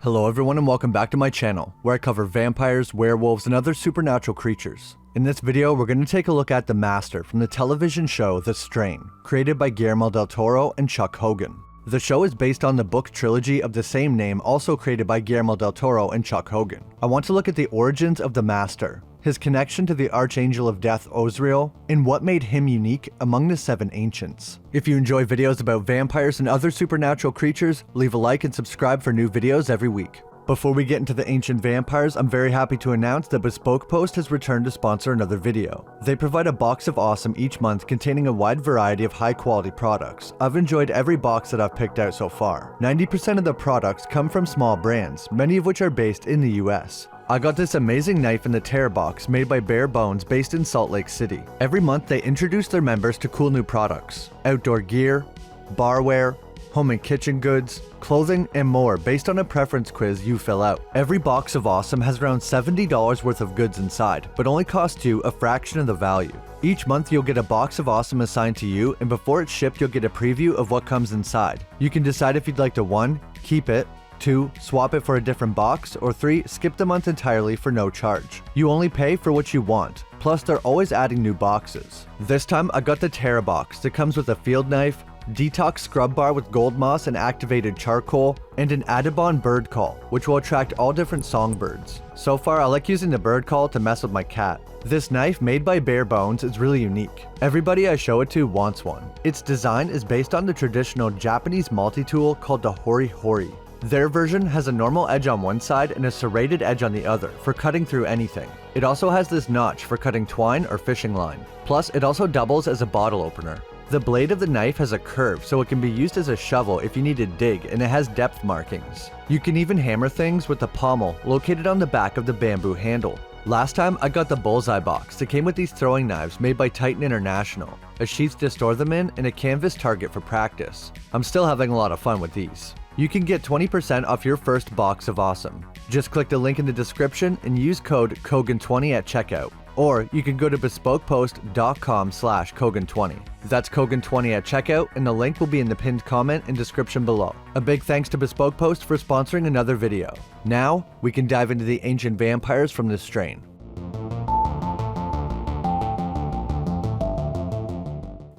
Hello everyone and welcome back to my channel, where I cover vampires, werewolves, and other supernatural creatures. In this video, we're going to take a look at The Master from the television show The Strain, created by Guillermo del Toro and Chuck Hogan. The show is based on the book trilogy of the same name, also created by Guillermo del Toro and Chuck Hogan. I want to look at the origins of The Master, his connection to the Archangel of Death Ozriel, and what made him unique among the seven ancients. If you enjoy videos about vampires and other supernatural creatures, leave a like and subscribe for new videos every week. Before we get into the ancient vampires, I'm very happy to announce that Bespoke Post has returned to sponsor another video. They provide a box of awesome each month containing a wide variety of high quality products. I've enjoyed every box that I've picked out so far. 90% of the products come from small brands, many of which are based in the US. I got this amazing knife in the Terror box made by Bare Bones based in Salt Lake City. Every month they introduce their members to cool new products, outdoor gear, barware, home and kitchen goods, clothing, and more based on a preference quiz you fill out. Every box of awesome has around $70 worth of goods inside, but only costs you a fraction of the value. Each month you'll get a box of awesome assigned to you, and before it's shipped you'll get a preview of what comes inside. You can decide if you'd like to 1. Keep it, 2. Swap it for a different box, or 3. Skip the month entirely for no charge. You only pay for what you want, plus they're always adding new boxes. This time I got the Terra box that comes with a field knife, detox scrub bar with gold moss and activated charcoal, and an Audubon bird call, which will attract all different songbirds. So far I like using the bird call to mess with my cat. This knife made by Bare Bones is really unique. Everybody I show it to wants one. Its design is based on the traditional Japanese multi-tool called the hori hori. Their version has a normal edge on one side and a serrated edge on the other for cutting through anything. It also has this notch for cutting twine or fishing line. Plus, it also doubles as a bottle opener. The blade of the knife has a curve, so it can be used as a shovel if you need to dig, and it has depth markings. You can even hammer things with the pommel located on the back of the bamboo handle. Last time I got the Bullseye box that came with these throwing knives made by Titan International, a sheath to store them in, and a canvas target for practice. I'm still having a lot of fun with these. You can get 20% off your first box of awesome. Just click the link in the description and use code Cogan20 at checkout. Or you can go to bespokepost.com/Cogan20. That's Cogan20 at checkout, and the link will be in the pinned comment and description below. A big thanks to Bespoke Post for sponsoring another video. Now, we can dive into the ancient vampires from The Strain.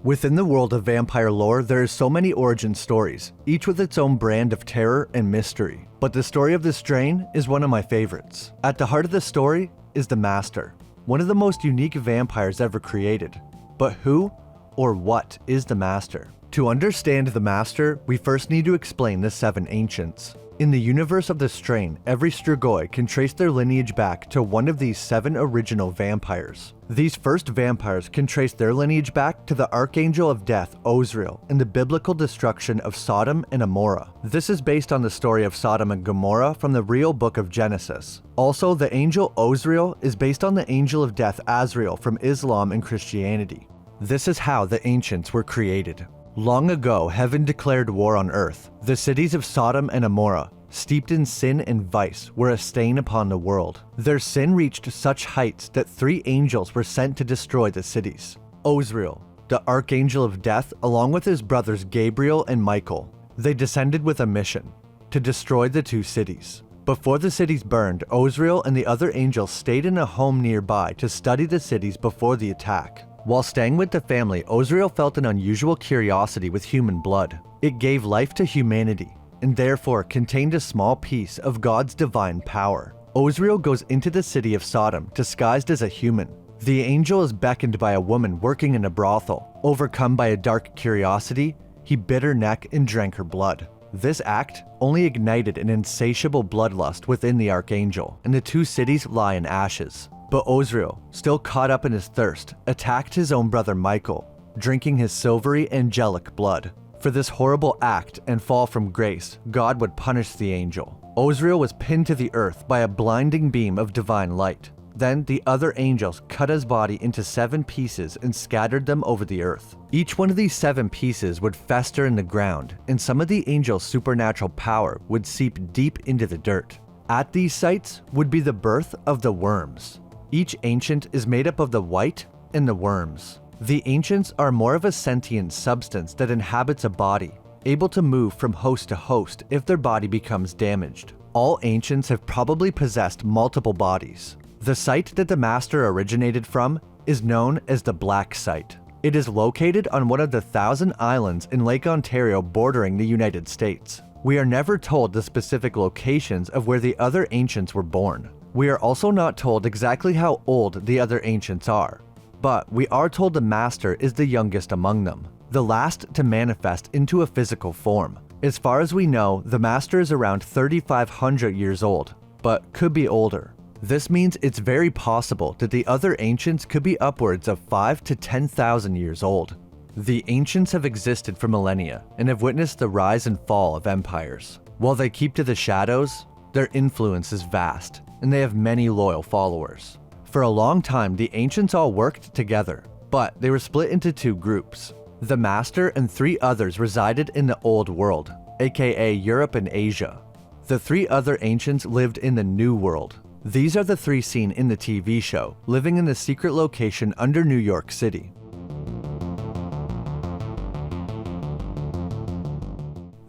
Within the world of vampire lore, there are so many origin stories, each with its own brand of terror and mystery. But the story of The Strain is one of my favorites. At the heart of the story is the Master, one of the most unique vampires ever created. But who or what is the Master? To understand the Master, we first need to explain the seven ancients. In the universe of The Strain, every Strigoi can trace their lineage back to one of these seven original vampires. These first vampires can trace their lineage back to the Archangel of Death Ozriel and the biblical destruction of Sodom and Gomorrah. This is based on the story of Sodom and Gomorrah from the real book of Genesis. Also, the angel Ozriel is based on the angel of death Azrael from Islam and Christianity. This is how the ancients were created. Long ago, heaven declared war on earth. The cities of Sodom and Gomorrah, steeped in sin and vice, were a stain upon the world. Their sin reached such heights that 3 angels were sent to destroy the cities. Ozriel, the archangel of death, along with his brothers Gabriel and Michael. They descended with a mission: to destroy the 2 cities. Before the cities burned, Ozriel and the other angels stayed in a home nearby to study the cities before the attack. While staying with the family, Ozriel felt an unusual curiosity with human blood. It gave life to humanity, and therefore contained a small piece of God's divine power. Ozriel goes into the city of Sodom disguised as a human. The angel is beckoned by a woman working in a brothel. Overcome by a dark curiosity, he bit her neck and drank her blood. This act only ignited an insatiable bloodlust within the archangel, and the 2 cities lie in ashes. But Ozriel, still caught up in his thirst, attacked his own brother Michael, drinking his silvery angelic blood. For this horrible act and fall from grace, God would punish the angel. Ozriel was pinned to the earth by a blinding beam of divine light. Then the other angels cut his body into 7 pieces and scattered them over the earth. Each one of these 7 pieces would fester in the ground, and some of the angel's supernatural power would seep deep into the dirt. At these sites would be the birth of the worms. Each ancient is made up of the white and the worms. The ancients are more of a sentient substance that inhabits a body, able to move from host to host if their body becomes damaged. All ancients have probably possessed multiple bodies. The site that the master originated from is known as the Black Site. It is located on one of the 1,000 islands in Lake Ontario bordering the United States. We are never told the specific locations of where the other ancients were born. We are also not told exactly how old the other ancients are, but we are told the master is the youngest among them, the last to manifest into a physical form. As far as we know, the master is around 3,500 years old, but could be older. This means it's very possible that the other ancients could be upwards of 5,000 to 10,000 years old. The ancients have existed for millennia and have witnessed the rise and fall of empires. While they keep to the shadows, their influence is vast, and they have many loyal followers. For a long time, the ancients all worked together, but they were split into two groups. The master and 3 others resided in the Old World, aka Europe and Asia. The 3 other ancients lived in the New World. These are the 3 seen in the TV show, living in the secret location under New York City.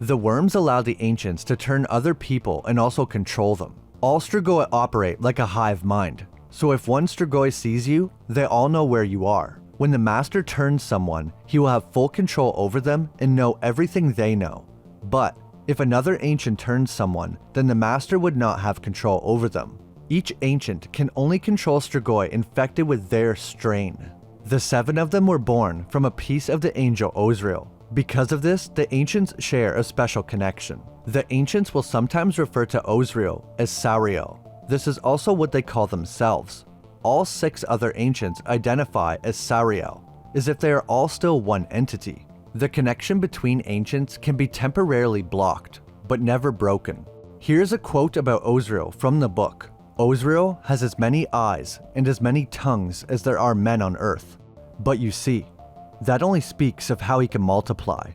The worms allow the ancients to turn other people and also control them. All Strigoi operate like a hive mind, so if one Strigoi sees you, they all know where you are. When the master turns someone, he will have full control over them and know everything they know. But if another ancient turns someone, then the master would not have control over them. Each ancient can only control Strigoi infected with their strain. The 7 of them were born from a piece of the angel Ozriel. Because of this, the ancients share a special connection. The ancients will sometimes refer to Ozriel as Sauriel. This is also what they call themselves. All 6 other ancients identify as Sauriel, as if they are all still one entity. The connection between ancients can be temporarily blocked, but never broken. Here's a quote about Ozriel from the book. Ozriel has as many eyes and as many tongues as there are men on earth. But you see, that only speaks of how he can multiply,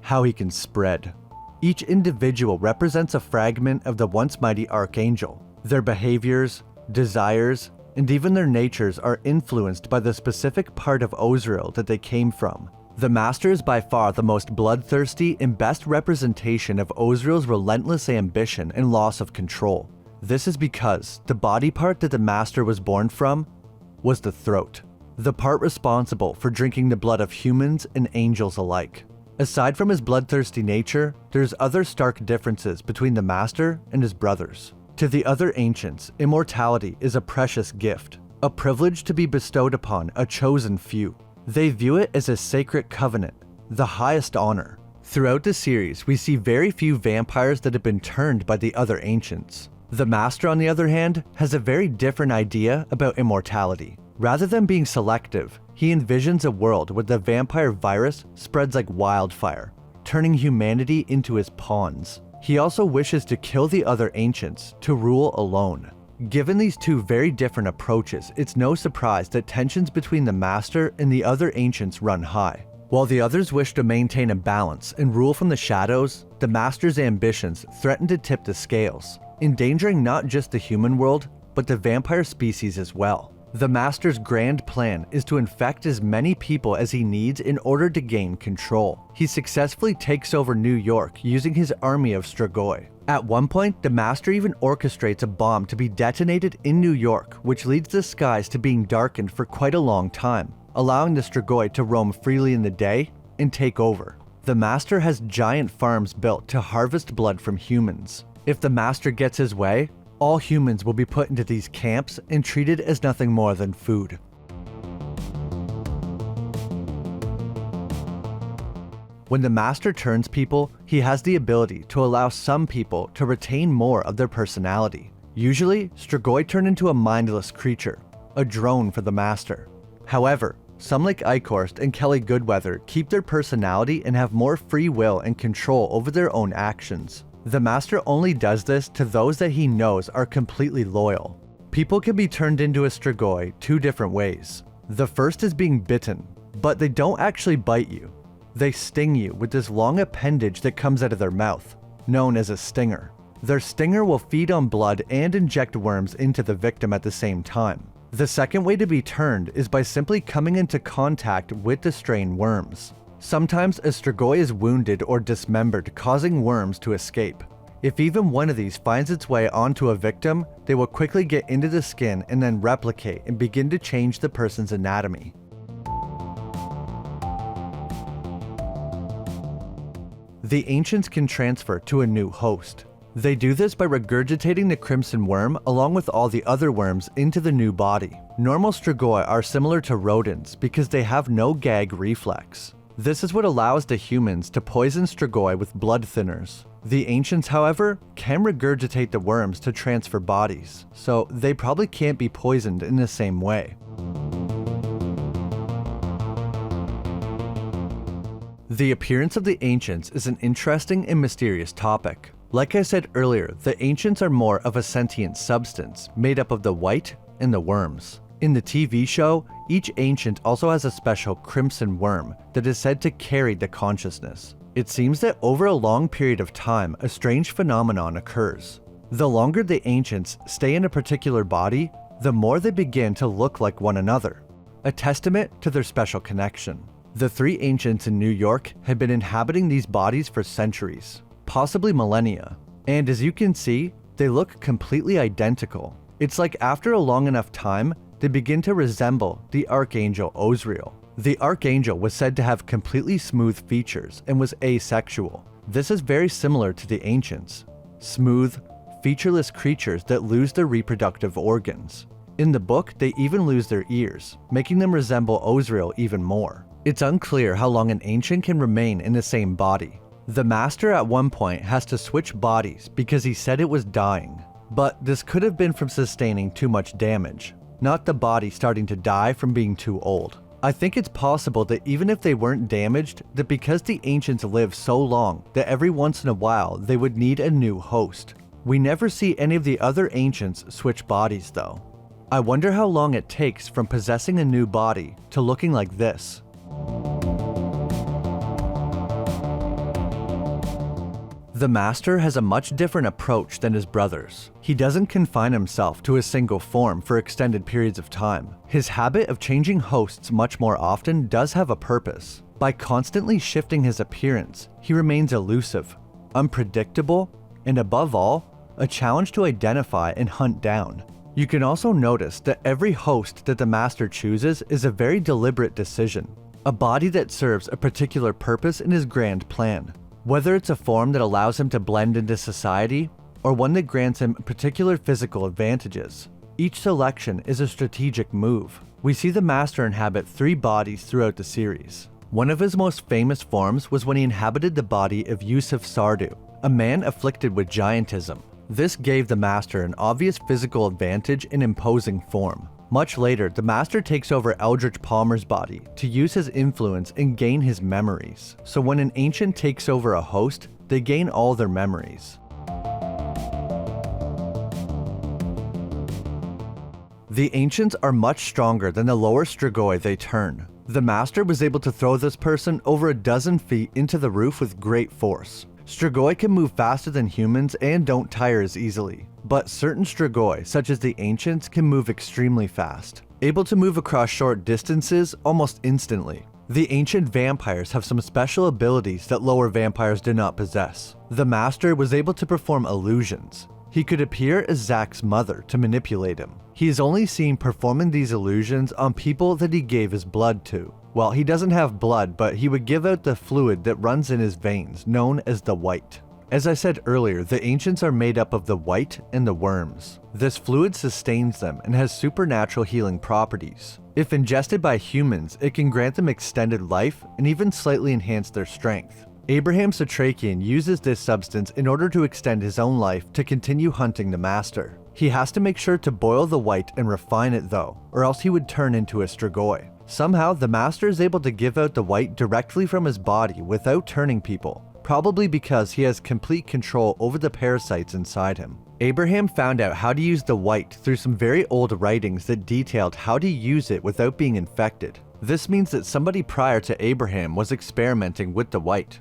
how he can spread. Each individual represents a fragment of the once mighty archangel. Their behaviors, desires, and even their natures are influenced by the specific part of Ozriel that they came from. The master is by far the most bloodthirsty and best representation of Ozriel's relentless ambition and loss of control. This is because the body part that the master was born from was the throat, the part responsible for drinking the blood of humans and angels alike. Aside from his bloodthirsty nature, there's other stark differences between the master and his brothers. To the other ancients, immortality is a precious gift, a privilege to be bestowed upon a chosen few. They view it as a sacred covenant, the highest honor. Throughout the series, we see very few vampires that have been turned by the other ancients. The master, on the other hand, has a very different idea about immortality. Rather than being selective, he envisions a world where the vampire virus spreads like wildfire, turning humanity into his pawns. He also wishes to kill the other ancients to rule alone. Given these two very different approaches, it's no surprise that tensions between the master and the other ancients run high. While the others wish to maintain a balance and rule from the shadows, the master's ambitions threaten to tip the scales, endangering not just the human world, but the vampire species as well. The master's grand plan is to infect as many people as he needs in order to gain control. He successfully takes over New York using his army of Strigoi. At one point, the master even orchestrates a bomb to be detonated in New York, which leads the skies to being darkened for quite a long time, allowing the Strigoi to roam freely in the day and take over. The master has giant farms built to harvest blood from humans. If the master gets his way, all humans will be put into these camps and treated as nothing more than food. When the master turns people, he has the ability to allow some people to retain more of their personality. Usually, Strigoi turn into a mindless creature, a drone for the master. However, some like Eichhorst and Kelly Goodweather keep their personality and have more free will and control over their own actions. The master only does this to those that he knows are completely loyal. People can be turned into a Strigoi 2 different ways. The first is being bitten, but they don't actually bite you. They sting you with this long appendage that comes out of their mouth, known as a stinger. Their stinger will feed on blood and inject worms into the victim at the same time. The second way to be turned is by simply coming into contact with the strain worms. Sometimes a Strigoi is wounded or dismembered, causing worms to escape. If even one of these finds its way onto a victim, they will quickly get into the skin and then replicate and begin to change the person's anatomy. The ancients can transfer to a new host. They do this by regurgitating the crimson worm along with all the other worms into the new body. Normal strigoi are similar to rodents because they have no gag reflex. This is what allows the humans to poison strigoi with blood thinners. The ancients, however, can regurgitate the worms to transfer bodies, so they probably can't be poisoned in the same way. The appearance of the ancients is an interesting and mysterious topic. Like I said earlier, the ancients are more of a sentient substance made up of the white and the worms. In the TV show, each ancient also has a special crimson worm that is said to carry the consciousness. It seems that over a long period of time, a strange phenomenon occurs. The longer the ancients stay in a particular body, the more they begin to look like one another, a testament to their special connection. The three ancients in New York had been inhabiting these bodies for centuries, possibly millennia, and as you can see, they look completely identical. It's like after a long enough time, they begin to resemble the archangel Ozriel. The archangel was said to have completely smooth features and was asexual. This is very similar to the ancients, smooth, featureless creatures that lose their reproductive organs. In the book, they even lose their ears, making them resemble Ozriel even more. It's unclear how long an ancient can remain in the same body. The master at one point has to switch bodies because he said it was dying, but this could have been from sustaining too much damage, not the body starting to die from being too old. I think it's possible that even if they weren't damaged, that because the ancients live so long that every once in a while they would need a new host. We never see any of the other ancients switch bodies though. I wonder how long it takes from possessing a new body to looking like this. The master has a much different approach than his brothers. He doesn't confine himself to a single form for extended periods of time. His habit of changing hosts much more often does have a purpose. By constantly shifting his appearance, he remains elusive, unpredictable, and above all, a challenge to identify and hunt down. You can also notice that every host that the master chooses is a very deliberate decision, a body that serves a particular purpose in his grand plan. Whether it's a form that allows him to blend into society, or one that grants him particular physical advantages, each selection is a strategic move. We see the master inhabit 3 bodies throughout the series. One of his most famous forms was when he inhabited the body of Yusuf Sardu, a man afflicted with giantism. This gave the master an obvious physical advantage in imposing form. Much later, the master takes over Eldritch Palmer's body to use his influence and gain his memories. So when an ancient takes over a host, they gain all their memories. The ancients are much stronger than the lower strigoi they turn. The master was able to throw this person over a dozen feet into the roof with great force. Strigoi can move faster than humans and don't tire as easily, but certain strigoi, such as the ancients, can move extremely fast, able to move across short distances almost instantly. The ancient vampires have some special abilities that lower vampires do not possess. The master was able to perform illusions. He could appear as Zack's mother to manipulate him. He is only seen performing these illusions on people that he gave his blood to. Well, he doesn't have blood, but he would give out the fluid that runs in his veins, known as the white. As I said earlier, the ancients are made up of the white and the worms. This fluid sustains them and has supernatural healing properties. If ingested by humans, it can grant them extended life and even slightly enhance their strength. Abraham Satrakian uses this substance in order to extend his own life to continue hunting the master. He has to make sure to boil the white and refine it though, or else he would turn into a strigoi. Somehow, the master is able to give out the white directly from his body without turning people, probably because he has complete control over the parasites inside him. Abraham found out how to use the white through some very old writings that detailed how to use it without being infected. This means that somebody prior to Abraham was experimenting with the white.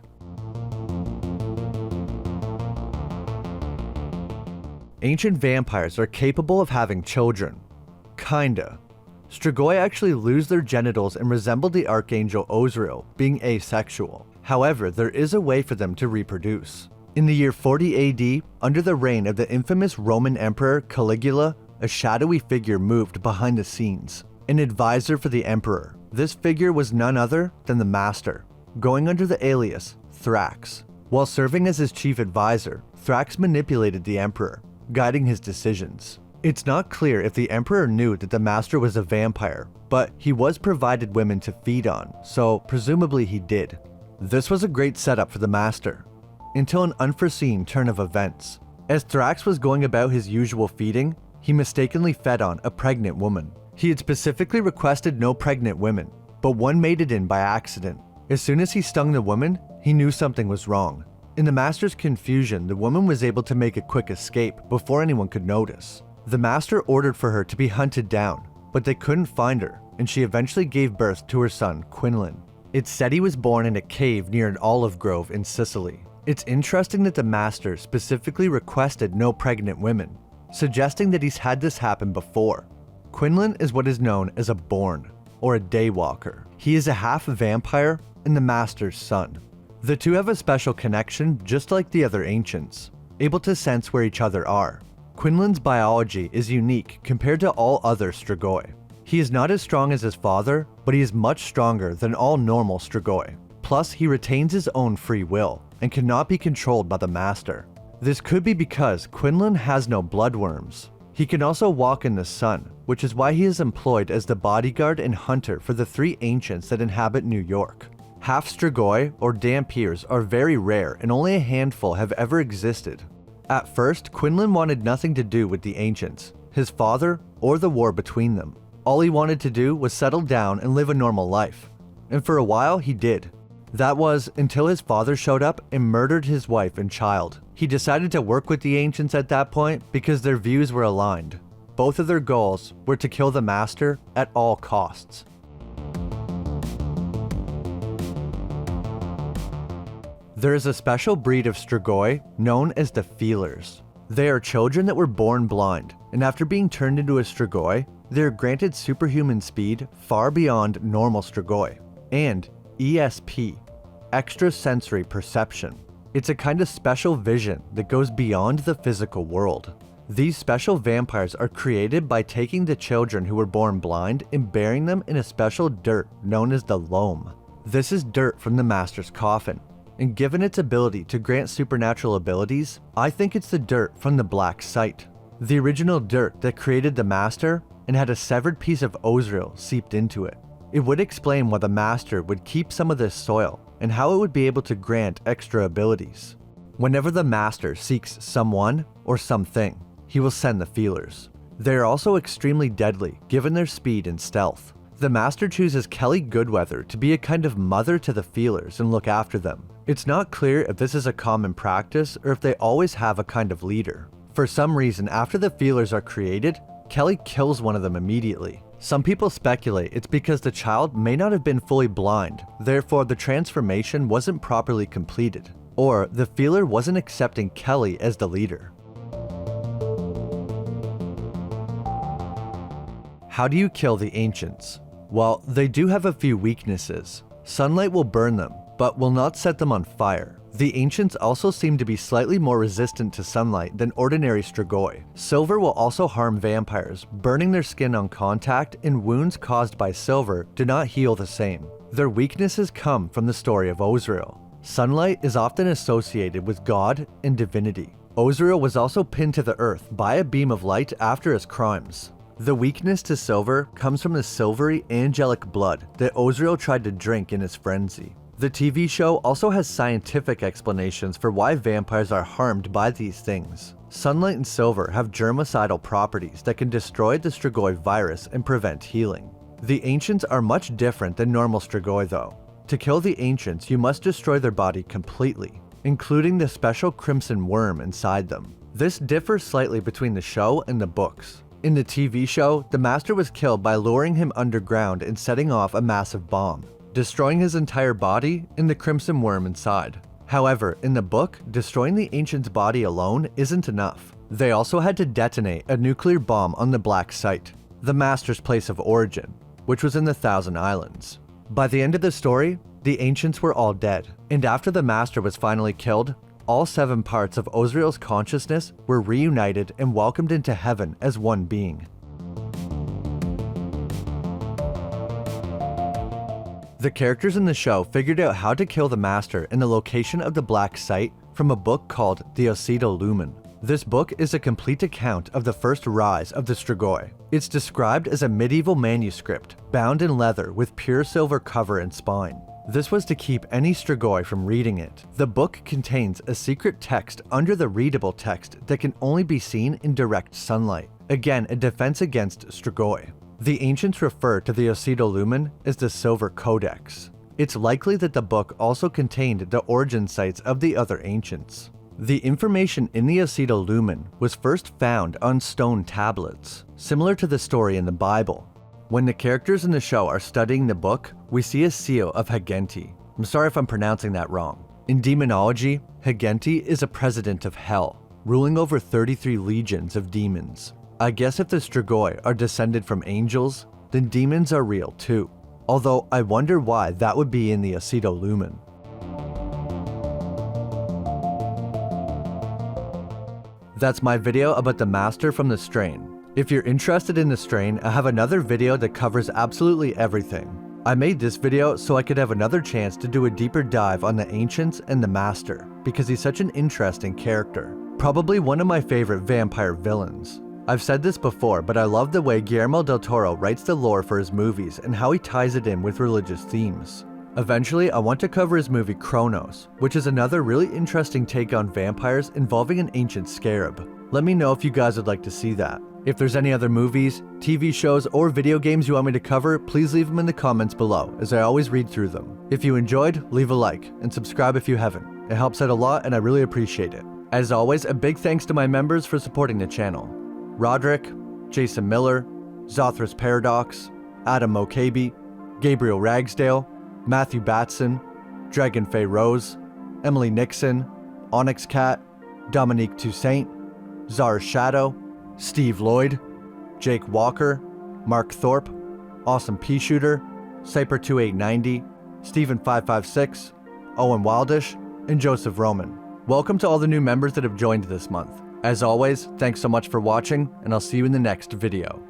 Ancient vampires are capable of having children. Kinda. Strigoi actually lose their genitals and resemble the archangel Ozriel, being asexual. However, there is a way for them to reproduce. In the year 40 AD, under the reign of the infamous Roman Emperor Caligula, a shadowy figure moved behind the scenes, an advisor for the emperor. This figure was none other than the Master, going under the alias Thrax. While serving as his chief advisor, Thrax manipulated the emperor, guiding his decisions. It's not clear if the emperor knew that the Master was a vampire, but he was provided women to feed on, so presumably he did. This was a great setup for the Master, until an unforeseen turn of events. As Thrax was going about his usual feeding, he mistakenly fed on a pregnant woman. He had specifically requested no pregnant women, but one made it in by accident. As soon as he stung the woman, he knew something was wrong. In the Master's confusion, the woman was able to make a quick escape before anyone could notice. The Master ordered for her to be hunted down, but they couldn't find her, and she eventually gave birth to her son, Quinlan. It's said he was born in a cave near an olive grove in Sicily. It's interesting that the Master specifically requested no pregnant women, suggesting that he's had this happen before. Quinlan is what is known as a Born, or a Daywalker. He is a half vampire and the Master's son. The two have a special connection just like the other ancients, able to sense where each other are. Quinlan's biology is unique compared to all other Strigoi. He is not as strong as his father, but he is much stronger than all normal Strigoi. Plus, he retains his own free will and cannot be controlled by the Master. This could be because Quinlan has no bloodworms. He can also walk in the sun, which is why he is employed as the bodyguard and hunter for the three ancients that inhabit New York. Half Strigoi, or Dhampirs, are very rare and only a handful have ever existed. At first, Quinlan wanted nothing to do with the ancients, his father, or the war between them. All he wanted to do was settle down and live a normal life. And for a while, he did. That was until his father showed up and murdered his wife and child. He decided to work with the ancients at that point because their views were aligned. Both of their goals were to kill the Master at all costs. There is a special breed of Strigoi known as the Feelers. They are children that were born blind, and after being turned into a Strigoi, they are granted superhuman speed far beyond normal Strigoi, and ESP, extrasensory perception. It's a kind of special vision that goes beyond the physical world. These special vampires are created by taking the children who were born blind and burying them in a special dirt known as the loam. This is dirt from the Master's coffin, and given its ability to grant supernatural abilities, I think it's the dirt from the Black Site, the original dirt that created the Master and had a severed piece of Ozril seeped into it. It would explain why the Master would keep some of this soil and how it would be able to grant extra abilities. Whenever the Master seeks someone or something, he will send the Feelers. They are also extremely deadly given their speed and stealth. The Master chooses Kelly Goodweather to be a kind of mother to the Feelers and look after them. It's not clear if this is a common practice or if they always have a kind of leader. For some reason, after the Feelers are created, Kelly kills one of them immediately. Some people speculate it's because the child may not have been fully blind, therefore the transformation wasn't properly completed, or the Feeler wasn't accepting Kelly as the leader. How do you kill the ancients? Well, they do have a few weaknesses. Sunlight will burn them, but will not set them on fire. The ancients also seem to be slightly more resistant to sunlight than ordinary Strigoi. Silver will also harm vampires, burning their skin on contact, and wounds caused by silver do not heal the same. Their weaknesses come from the story of Ozril. Sunlight is often associated with God and divinity. Ozril was also pinned to the earth by a beam of light after his crimes. The weakness to silver comes from the silvery angelic blood that Ozril tried to drink in his frenzy. The TV show also has scientific explanations for why vampires are harmed by these things. Sunlight and silver have germicidal properties that can destroy the Strigoi virus and prevent healing. The ancients are much different than normal Strigoi though. To kill the ancients, you must destroy their body completely, including the special crimson worm inside them. This differs slightly between the show and the books. In the TV show, the Master was killed by luring him underground and setting off a massive bomb, destroying his entire body and the crimson worm inside. However, in the book, destroying the ancient's body alone isn't enough. They also had to detonate a nuclear bomb on the Black Site, the Master's place of origin, which was in the Thousand Islands. By the end of the story, the ancients were all dead, and after the Master was finally killed, all 7 parts of Ozriel's consciousness were reunited and welcomed into heaven as one being. The characters in the show figured out how to kill the Master and the location of the Black Site from a book called the Acetal Lumen. This book is a complete account of the first rise of the Strigoi. It's described as a medieval manuscript, bound in leather with pure silver cover and spine. This was to keep any Strigoi from reading it. The book contains a secret text under the readable text that can only be seen in direct sunlight. Again, a defense against Strigoi. The ancients refer to the Acetal Lumen as the Silver Codex. It's likely that the book also contained the origin sites of the other ancients. The information in the Acetal Lumen was first found on stone tablets, similar to the story in the Bible. When the characters in the show are studying the book, we see a seal of Hagenti. I'm sorry if I'm pronouncing that wrong. In demonology, Hagenti is a president of hell, ruling over 33 legions of demons. I guess if the Strigoi are descended from angels, then demons are real too. Although I wonder why that would be in the Acetal Lumen. That's my video about the Master from the Strain. If you're interested in the Strain, I have another video that covers absolutely everything. I made this video so I could have another chance to do a deeper dive on the Ancients and the Master, because he's such an interesting character. Probably one of my favorite vampire villains. I've said this before, but I love the way Guillermo del Toro writes the lore for his movies and how he ties it in with religious themes. Eventually, I want to cover his movie Kronos, which is another really interesting take on vampires involving an ancient scarab. Let me know if you guys would like to see that. If there's any other movies, TV shows, or video games you want me to cover, please leave them in the comments below, as I always read through them. If you enjoyed, leave a like, and subscribe if you haven't. It helps out a lot and I really appreciate it. As always, a big thanks to my members for supporting the channel. Roderick, Jason Miller, Zothras Paradox, Adam Mokabe, Gabriel Ragsdale, Matthew Batson, Dragon Faye Rose, Emily Nixon, Onyx Cat, Dominique Toussaint, Zara Shadow, Steve Lloyd, Jake Walker, Mark Thorpe, Awesome Pea Shooter, Cyper 2890, Stephen 556, Owen Wildish, and Joseph Roman. Welcome to all the new members that have joined this month. As always, thanks so much for watching, and I'll see you in the next video.